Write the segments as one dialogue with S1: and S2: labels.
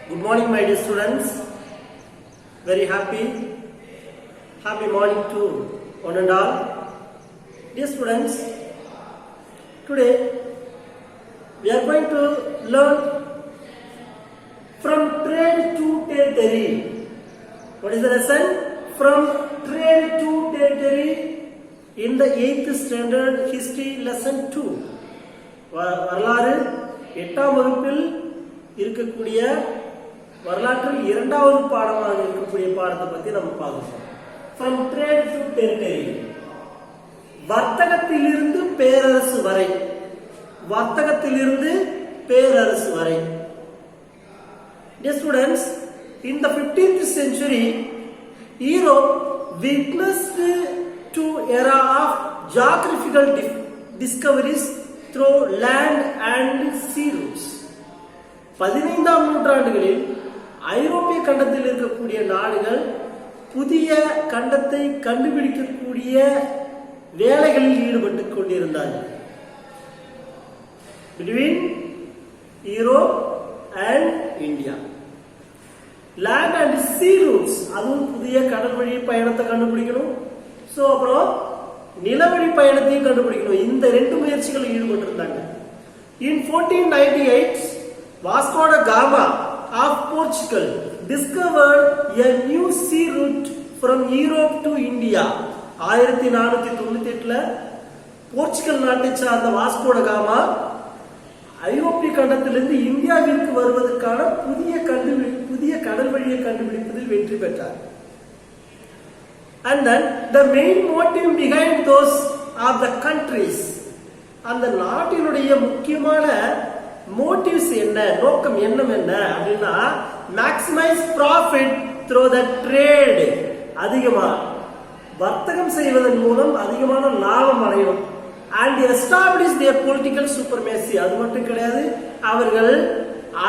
S1: Good morning, my dear students. Very happy morning to one and all. Dear students, today we are going to learn from trade to territory. What is the lesson? From trade to territory in the 8th standard history lesson 2. வரலாறு 8ஆம் வகுப்பில் இருக்கக்கூடிய வரலாற்றில் 2வது பாடமாக இருக்கக்கூடிய பாடத்தை பத்தி நம்ம பார்க்கலாம். From trade to territory. வர்த்தகத்திலிருந்து பேரரசு வரை. வர்த்தகத்திலிருந்து பேரரசு வரை. Dear students, in the 15th century, Europe witnessed two era of geographical discoveries through land and sea routes. 15ஆம் நூற்றாண்டுகளில் ஐரோப்பிய கண்டத்தில் இருக்கக்கூடிய நாடுகள் புதிய கண்டத்தை கண்டுபிடிக்கக்கூடிய வேலைகளில் ஈடுபட்டுக் கொண்டிருந்தார்கள். Between Europe and India. Land and sea routes, அதுவும் புதிய கடல் வழி பயணத்தை கண்டுபிடிக்கணும். சோ அப்புறம் நிலவழி பயணத்தையும் கண்டுபிடிக்கணும். இந்த ரெண்டு முயற்சிகளில் ஈடுபட்டிருந்தாங்க. In 1498, Vasco da Gama of Portugal discovered a new sea route from Europe to India. 1498ல போர்ச்சுகல் நாட்டை சார்ந்த வாஸ்கோ ட காமா ஐரோப்பிய கண்டத்திலிருந்து இந்தியாவிற்கு வருவதற்கான புதிய கடல் வழியை கண்டுபிடிப்பதில் வெற்றி பெற்றார். And then the main motive behind those of the countries, அந்த நாட்டினுடைய முக்கியமான மோட்டிவ்ஸ் என்ன, நோக்கம் எண்ணம் என்ன அப்படின்னா, maximize profit through the trade, அதிகமா வர்த்தகம் செய்வதன் மூலம் அதிகமான லாபம் அடையணும். and establish their political supremacy, அது மட்டும் கிடையாது, அவர்கள்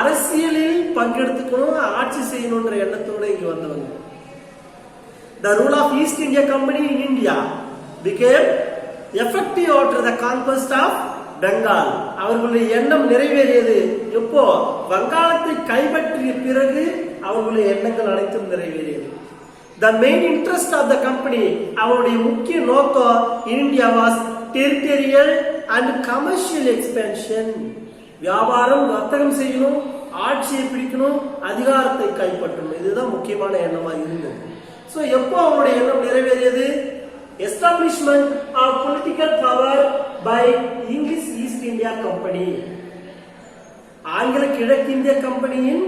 S1: அரசியலில் பங்கெடுத்துக்கணும், ஆட்சி செய்யணும்ன்ற எண்ணத்தோட இங்க வந்தவங்க. The rule of East India Company in India became effective after the conquest of Bengal. அவர்களுடைய எண்ணம் நிறைவேறியது எப்போ? வங்காளத்தை கைப்பற்றிய பிறகு அவர்களுடைய எண்ணங்கள் அனைத்தும் நிறைவேறியது. The main interest of the company, அவருடைய முக்கிய நோக்கம் in India was territorial and commercial expansion. வியாபாரம், வர்த்தகம் செய்யணும், ஆட்சியை பிடிக்கணும், அதிகாரத்தை கைப்பற்றணும். இதுதான் முக்கியமான எண்ணமா இருந்தது. சோ எப்போ அவருடைய எண்ணம் நிறைவேறியது? Establishment of political power by English East India Company. ஆங்கில கிழக்கிந்திய கம்பெனியின்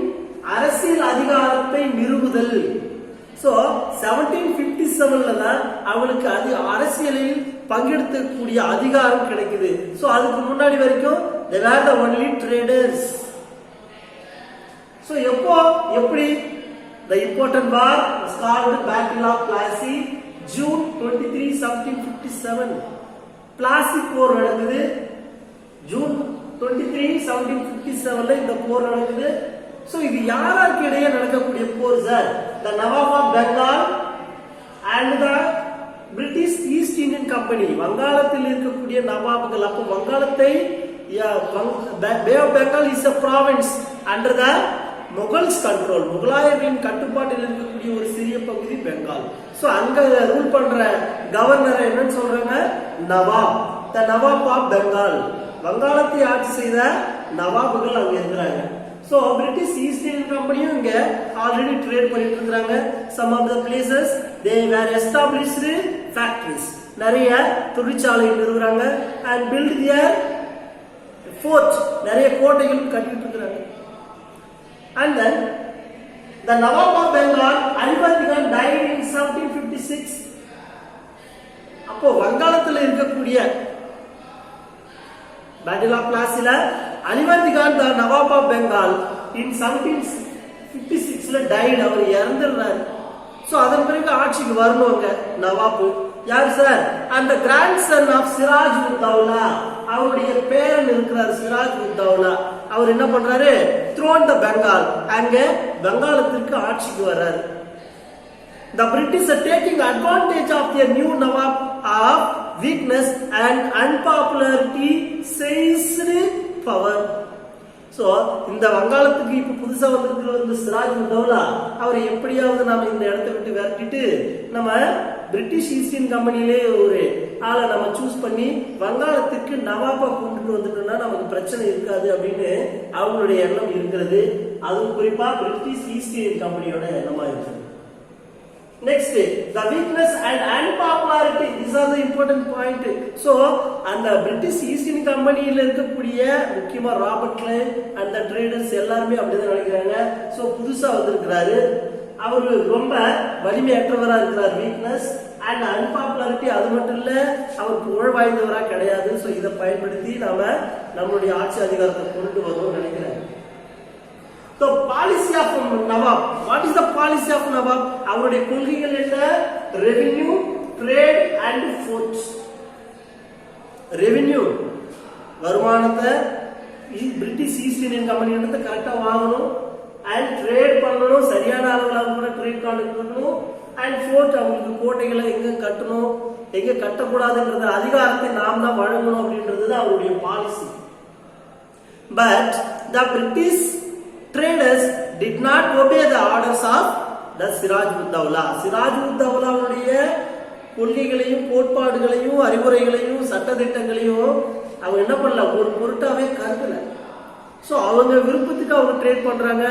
S1: அரசியல் அதிகாரத்தை நிறுவுதல். சோ 1757ல தான் அவங்களுக்கு அரசியலில் பங்கெடுக்கக்கூடிய அதிகாரம் கிடைக்குது. சோ அதுக்கு முன்னாடி வரைக்கும் they were the only traders. So எப்படி the important war was called Battle of Plassey, June 23, 1757. Plassey போர் நடக்குது. ஜூன் 23, 1757ல இந்த போர் நடக்குது. சோ இது யாருக்கு இடையே நடக்கக்கூடிய போர் sir? The Nawab of Bengal and the British East Indian Company. வங்காளத்தில் இருக்கக்கூடிய நவாபுகள். அப்போ வங்காளத்தை Bay of Bengal is a province under the Mughals control. முகலாயர்களின் கட்டுப்பாட்டில் இருக்கக்கூடிய ஒரு சிறிய பகுதி பெங்கால். சோ அங்க ரூல் பண்ற கவர்னர் என்னன்னு சொல்றாங்க? நவாப். The Nawab of Bengal. வங்காளத்தை ஆட்சி செய்த நவாபுகள் அங்க இருக்கிறாங்க. சோ பிரிட்டிஷ் ஈஸ்ட் இந்தியன் கம்பெனியும் இங்க ஆல்ரெடி ட்ரேட் பண்ணிட்டு இருக்காங்க. Some of the places they were established factories. நிறைய தொழிற்சாலை நிறுவுறாங்க. and build their fort. நிறைய கோட்டைகள் கட்டிட்டு இருக்காங்க. And then the Nawab of Bengal, Alivardi Khan, died in 1756. அப்போ வங்காளத்தில் இருக்கக்கூடிய Battle of Plasseyல Alivardi Khan, the Nawab of Bengal, in 1756ல died. அவர் இறந்துறாரு. சோ அதன் பிறகு ஆட்சிக்கு வரணுங்க நவாப். யார் சார்? அந்த கிராண்ட்சன் ஆஃப் சிராஜ் உத் தௌலா, அவருடைய பேரன் இருக்கிறார் சிராஜ் உத் தௌலா. அவர் என்ன பண்றாரு? த்ரோன் த பெங்கால், அங்க பெங்காலத்திற்கு ஆட்சிக்கு வர்றாரு. The British are taking advantage of their new Nawab of weakness and unpopularity, seized power. So இந்த வங்காளத்துக்கு இப்ப புதுசா வந்திருக்கிற இந்த சிராஜ் உத்தவ்லா அவரை எப்படியாவது நாம இந்த இடத்தை விட்டு விரட்டிட்டு நம்ம பிரிட்டிஷ் ஈஸ்ட் இந்தியன் கம்பெனிலே ஒரு ஆளை நம்ம சூஸ் பண்ணி வங்காளத்துக்கு நவாபா கொண்டுட்டு வந்துட்டோம்னா நமக்கு பிரச்சனை இருக்காது அப்படின்னு அவங்களுடைய எண்ணம் இருக்கிறது. அதுவும் குறிப்பா பிரிட்டிஷ் ஈஸ்ட் இந்தியன் கம்பெனியோட எண்ணமா இருக்குது. Next, the weakness and unpopularity. These are the important point. So, அந்த பிரிட்டிஷ் ஈஸ்ட் இந்தியன் கம்பெனியில இருக்கக்கூடிய முக்கியமா Robert Clive and the traders எல்லாருமே அப்படிதான் நினைக்கிறாங்க. சோ புதுசா வந்திருக்கிறாரு, அவரு ரொம்ப வலிமையற்றவரா இருக்கிறார். வீக்னஸ் அண்ட் அன்பாப்புலாரிட்டி, அது மட்டும் இல்ல அவர் புகழ் வாய்ந்தவரா கிடையாது. சோ இதை பயன்படுத்தி நாம நம்மளுடைய ஆட்சி அதிகாரத்தை கொண்டு வருவோம் நினைக்கிறேன். The policy of Nawab. What is the policy of Nawab? அவருடைய கொள்கைகள் என்ன? Revenue, trade and forts. Revenue வருமானத்தை பிரிட்டிஷ் ஈஸ்ட் இந்தியன் கம்பெனி இடத்தை கரெக்டா வாங்கணும், அண்ட் ட்ரேட் பண்ணணும், சரியான அளவுல கூட ட்ரேட் கார்டு பண்ணணும், அண்ட் ஃபோர்ட் அவங்களுக்கு கோட்டைகளை எங்க கட்டணும் எங்க கட்டக்கூடாதுன்றது அதிகாரத்தை நாம் தான் வழங்கணும் அப்படின்றது அவருடைய policy. But the British traders did not obey the orders of the Siraj ud Dawla. Siraj ud Dawla உடைய கொள்கைகளையும் கோட்பாடுகளையும் அறிவுரைகளையும் சட்டதிட்டங்களையும் அவங்க என்ன பண்ணல, ஒரு பொருட்டாவே கருதல. சோ அவங்க விருப்பத்துக்கு அவங்க ட்ரேட் பண்றாங்க,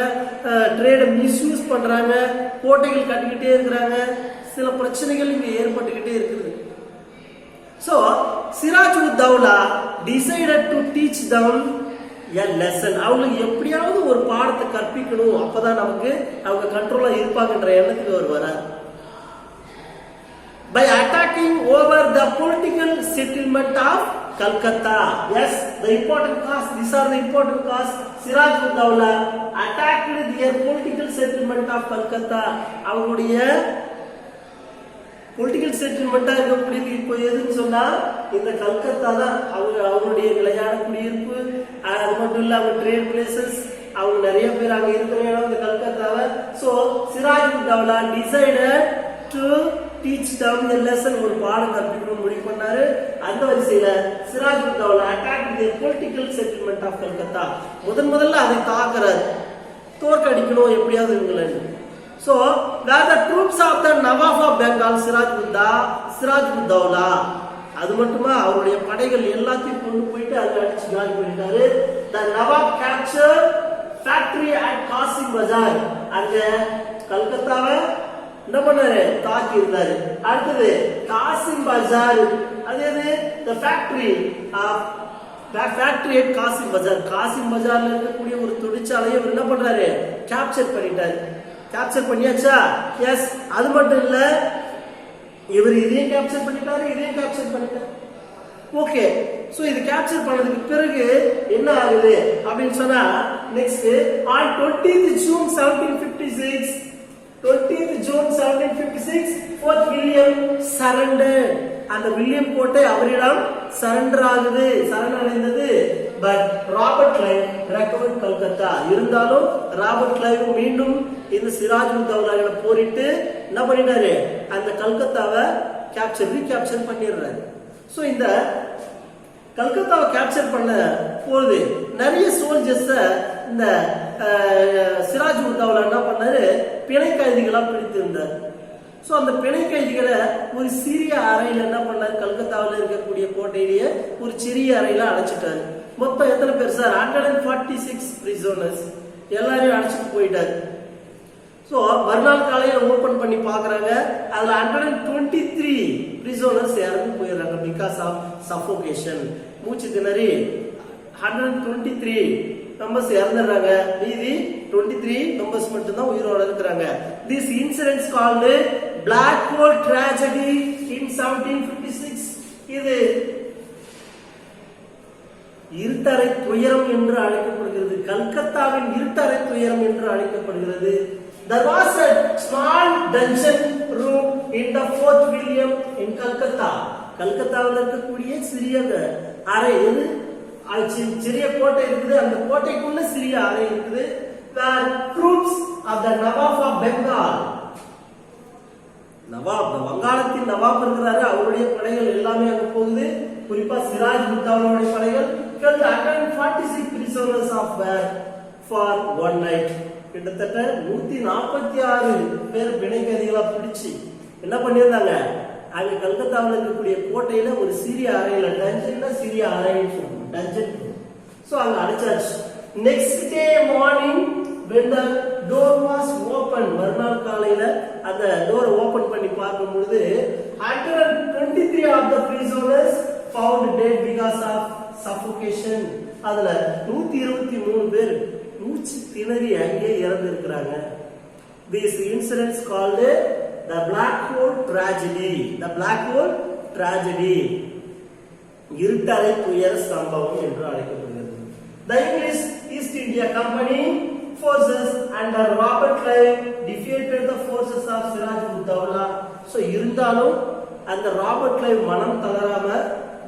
S1: ட்ரேட மிஸ்யூஸ் பண்றாங்க, கோட்டைகள் கட்டிக்கிட்டே இருக்கிறாங்க, சில பிரச்சனைகள் இங்க ஏற்பட்டுக்கிட்டே இருக்குது. So Siraj ud Daula decided to teach them a lesson. அவங்களுக்கு எப்படியாவது ஒரு பாடத்தை கற்பிக்கணும், அப்பதான் நமக்கு அவங்க கண்ட்ரோலா இருப்பாங்கன்ற எண்ணத்துக்கு அவர் வரார். By attacking over the political settlement of Calcutta. Yes, the important cause. These are the important cause. Siraj ud Dawla attacked their political settlement of Calcutta. அவங்களுடைய பொலிட்டிக்கல் செட்டில்மெண்டா இருக்கக்கூடியது இப்போ எதுன்னு சொன்னா இந்த கல்கத்தா தான். அவங்களுடைய நிலையான குடியிருப்பு, அது மட்டும் இல்ல அவங்க ட்ரேட் பிளேசஸ், அவங்க நிறைய பேர் அங்க இருக்கிற இடம் இந்த கல்கத்தாவை. So Siraj ud Daula decided to teach them a lesson, ஒரு பாடம் கற்பிக்கணும் முடிவு பண்ணாரு. அந்த வரிசையில Siraj ud Daula attack the political settlement of Calcutta. முதல்ல அதை தாக்குறாரு, தோற்கடிக்கணும் எப்படியாவது இவங்களை. So, where the troops of the Nawab of Bengal, Siraj ud Dawla, அது மட்டுமா அவருடைய படைகள் எல்லாத்தையும் கொண்டு போயிட்டு அங்க அடிச்சு காலி பண்ணிட்டாரு. The Nawab captured factory at Qasim Bazaar. அங்க கல்கத்தாவை என்ன பண்ணாரு, தாக்கி இருந்தாரு. அடுத்தது காசிம் பஜார், அது the factory at Qasim Bazaar. Kasim பஜார்ல இருக்கக்கூடிய ஒரு தொழிற்சாலையை அவர் என்ன பண்றாரு, கேப்சர் பண்ணிட்டாரு. கேப்சர் பண்ணியாச்சா? எஸ். அது மட்டும் இல்ல, இவர் இதையும் கேப்சர் பண்ணிட்டாரு, இதையும் கேப்சர் பண்ணிட்டாரு. ஓகே. சோ இது கேப்சர் பண்ணதுக்கு பிறகு என்ன ஆகுது அப்படின்னு சொன்னா, next on 20th June 1756, 20th June 1756 Fort William surrendered. அந்த வில்லியம் கோட்டை அவரிடம் சரண்டர் ஆகுது, சரண்டர் அடைந்தது. But Robert Clive recovered Calcutta. இருந்தாலும் ராபர்ட் கிளைவ் மீண்டும் இந்த சிராஜ் உத் தௌலாவை போரிட்டு என்ன பண்ணிட்டாரு, அந்த கல்கத்தாவை ரீகேப்சர் பண்ணிடுறாரு. சோ இந்த கல்கத்தாவை கேப்சர் பண்ண போது நிறைய சோல்ஜர்ஸ் இந்த சிராஜ் உத் தௌலா என்ன பண்ணாரு, பிணை கைதிகளா பிடித்திருந்தார். சோ அந்த பிணை கைதிகளை ஒரு சிறிய அறையில என்ன பண்ணாரு, கல்கத்தாவில் இருக்கக்கூடிய கோட்டையிலேயே ஒரு சிறிய அறையில அடைச்சிட்டாரு. மொத்தம் எத்தனை பேர் சார்? 146 prisoners எல்லாரையும் அடைச்சிட்டு போயிட்டாரு. சோ மறுநாள் காலையில ஓபன் பண்ணி பாக்குறாங்க, அதுல 123 prisoners இறந்து போயிடுறாங்க பிகாஸ் ஆஃப் சஃபோகேஷன். மூச்சு திணறி 123 மெம்பர்ஸ் இறந்துடுறாங்க, மீதி 23 மெம்பர்ஸ் மட்டும் தான் உயிரோட இருக்கிறாங்க. This incidents called black hole tragedy in 1756. இது இருட்டறை துயரம் என்று அழைக்கப்படுகிறது, கல்கத்தாவின் இருட்டறை துயரம் என்று அழைக்கப்படுகிறது. There was a small dungeon room in the Fort William in Calcutta. கல்கத்தாவில் இருக்கக்கூடிய சிறிய அறை, சிறிய கோட்டை இருக்குது, அந்த கோட்டைக்குள்ள சிறிய அறை இருக்குது. Where troops of the Nawab of Bengal, நவாப் வங்காளத்தின் நவாப் இருக்கிறாரு, அவருடைய படைகள் எல்லாமே அங்க போகுது. குறிப்பா சிராஜ் உத் தௌலாவுடைய படைகள் killed 146 prisoners of war for one night. கிட்டத்தட்ட 146 பேர் பிணைக்கைதிகளா பிடிச்சு என்ன பண்ணியிருந்தாங்க, அங்க கல்கத்தாவில் இருக்கக்கூடிய கோட்டையில ஒரு சிறிய அறையில, டஞ்சன்ல சிறிய அறைன்னு சொல்லுவோம், டஞ்சன். சோ அங்க அடைச்சாச்சு. Next day morning when the door was opened, மறுநாள் காலையில அந்த டோரை ஓபன் பண்ணி பார்க்கும் பொழுது 123 of the prisoners found dead because of suffocation. அதுல 123 பேர் மூச்சு திணறி அங்கே இறந்து இருக்கிறாங்க. This incident called the black hole tragedy. The black hole tragedy, இருட்டறை துயர சம்பவம் என்று அழைக்கப்படுகிறது. The English East India Company forces under Robert Clive defeated the forces of Siraj ud-Dawla. So இருந்தாலும் அந்த ராபர்ட் கிளைவ் மனம் தளராம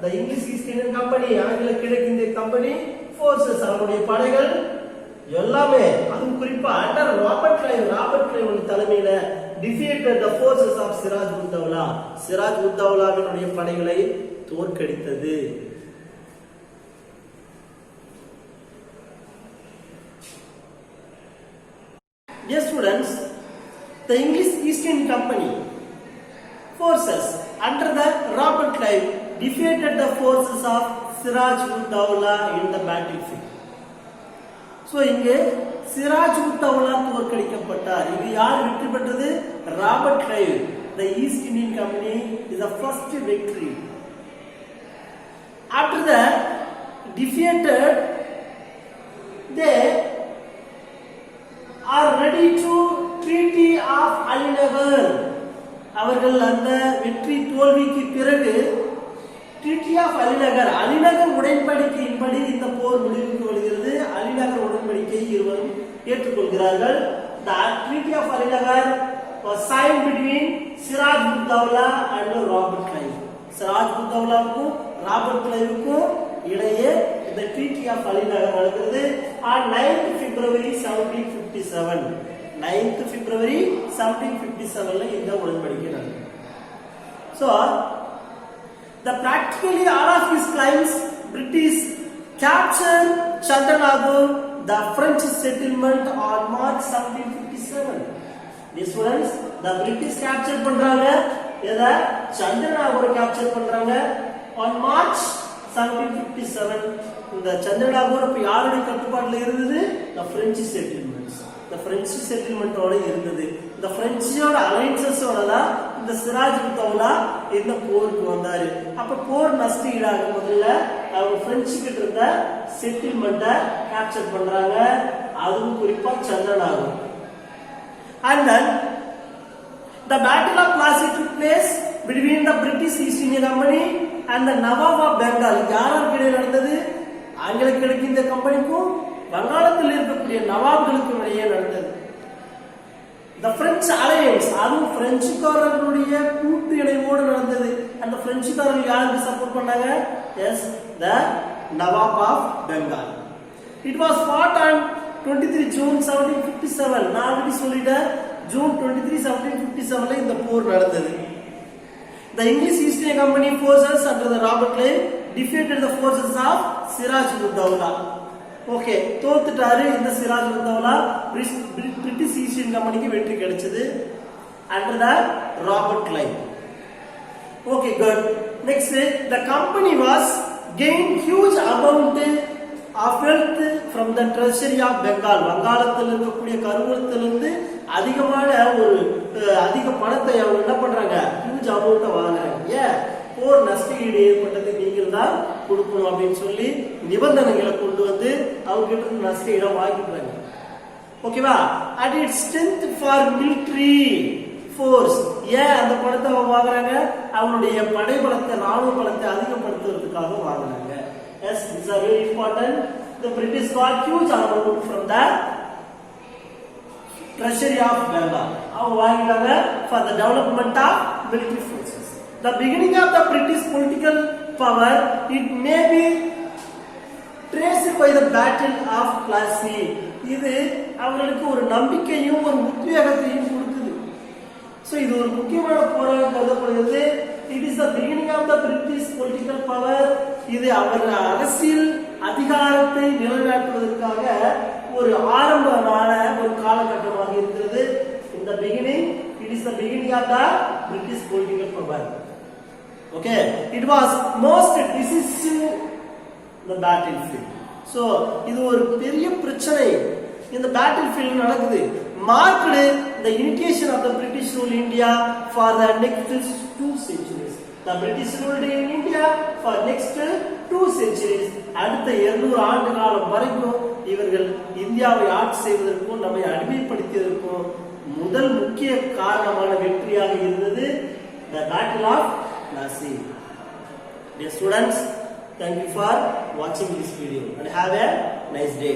S1: the English East Indian Company, ஆங்கில கிழக்கிந்திய company forces, அவருடைய படைகள் எல்லாமே, அதுவும் குறிப்பா அண்டர் ராபர்ட் கிளைவ் தலைமையில defeated the forces of Siraj ud-Dawla, Siraj உத்-தௌலாவினுடைய படைகளை தோற்கடித்தது. Dear students, the English East Indian Company forces under the Robert Clive defeated the forces of Siraj ud-Dawla in the battlefield. So இங்கே சிராஜ் உத்-தௌலா தோற்கடிக்கப்பட்டார். இது யார் வெற்றி பெற்றது? Robert Clive. The East Indian Company is the first victory. After that, defeated, they are ready to treaty of Alinagar. அவர்கள் அந்த வெற்றி தோல்விக்கு பிறகு ட்ரீட்டி ஆஃப் அலிநகர், அலிநகர் உடன்படிக்கையின்படி இந்த போர் முடிவுக்கு வருகிறது. அலிநகர் உடன்படிக்கை இருவரும் ஏற்றுக்கொள்கிறார்கள். The Treaty of Alinagar was signed between Siraj ud-Dawla and Robert Clive. சிராஜ் உத்-தௌலாவுக்கும் ராபர்ட் கிளைவுக்கும் இடையே இந்த ட்ரீட்டி ஆஃப் அலிநகர் நடக்கிறது. on 9th February 1757. 9th February 1757ல இந்த உடன்படிக்கை நடக்குது. So the practically all of his claims, British captured Chandranagore, the French settlement, on March 1757. These students, the British captured பண்றாங்க, எத சந்திரநாகூரை capture பண்றாங்க on March 1757. இந்த சந்திரநாகூர் இப்ப யாருடைய கட்டுப்பாட்டுல இருந்தது? The French settlements. The French settlement ஓட இருந்தது. இந்த பிரெஞ்சோட அலைன்சஸோட தான் இந்த சிராஜ் உத்-தௌலா இந்த போருக்கு வந்தாரு. அப்ப போர் நஷ்ட ஈடாக முதல்ல அவங்க பிரெஞ்சு கிட்ட இருந்த செட்டில்மெண்ட்டை கேப்சர் பண்றாங்க, அதுவும் குறிப்பா Chandernagore. And then the Battle of Plassey took place between the British East India Company and the Nawab of Bengal. யாருக்கு இடையே நடந்தது? ஆங்கில கிழக்கிந்திய கம்பெனிக்கும் வங்காளத்தில் இருக்கக்கூடிய நவாப்களுக்கும் இடையே நடந்தது. The French alliance, அதுவும் பிரெஞ்சுக்காரர்களுடைய கூட்டு இணைவோடு நடந்தது. அந்த பிரெஞ்சுக்காரர்கள் யாருக்கு சப்போர்ட் பண்ணாங்க? Yes, the Nawab of Bengal. It was fought on 23 June 1757. நான் ஆல்ரெடி சொல்லிட்டேன், ஜூன் 23, 1757ல இந்த போர் நடந்தது. The English East India Company forces under the Robert Clive defeated the forces of Siraj ud-Dawla. Okay, தோத்துட்டாரு இந்த Siraj ud Daula. British East Indian கம்பெனிக்கு வெற்றி கிடைச்சது under the Robert Clive. Okay, good. Next, the company was gained huge amount of wealth from the treasury of Bengal. வங்காளத்தில் இருக்கக்கூடிய கருவூலத்திலிருந்து அதிகமான ஒரு அதிக பணத்தை அவங்க என்ன பண்றாங்க? ஹியூஜ் அமௌண்ட்டை வாங்குறாங்க. ஏன்? போர் நஷ்ட ஈடு ஏற்பட்டது நீங்கள் தான் கொடுக்கணும் அப்படின்னு சொல்லி நிபந்தனைகளை கொண்டு வந்து அவங்க கிட்ட இருந்து நஷ்ட ஈடை வாங்கிக்கிறாங்க. ஓகேவா? At it's strength for military force. ஏன் அந்த பணத்தை அவங்க வாங்குறாங்க? அவங்களுடைய படை பலத்தை, ராணுவ பலத்தை அதிகப்படுத்துறதுக்காக வாங்குறாங்க. Yes, this are very important. The British got huge amount from the treasury of Bengal. அவங்க வாங்கிட்டாங்க for the development of military forces. The beginning of the British political power, it may be traced by the Battle of Plassey. இது அவங்களுக்கு ஒரு நம்பிக்கையும் ஒரு உத்வேகத்தையும் கொடுக்குது. So இது ஒரு முக்கியமான போராக கருதப்படுகிறது. It is the beginning of the British political power. இது அவர் அரசியல் அதிகாரத்தை நிலைநாட்டுவதற்காக ஒரு ஆரம்பமான ஒரு காலகட்டமாக இருக்கிறது. In the beginning, it is the beginning of the British political power. Okay, it was most decisive the battlefield. So இது ஒரு பெரிய பிரச்சனை இந்த battlefield நடக்குது. Marked the initiation of the British rule in India for the next 2 centuries. The British ruled in India for next 2 centuries. அடுத்த 200 ஆண்டு காலம் வரைக்கும் இவர்கள் இந்தியாவை ஆட்சி செய்வதற்கும் நம்மை அடிமைப்படுத்தியதற்கும் முதல் முக்கிய காரணமான வெற்றியாக இருந்தது the Battle of Plassey. Dear students, thank you for watching this video and have a nice day.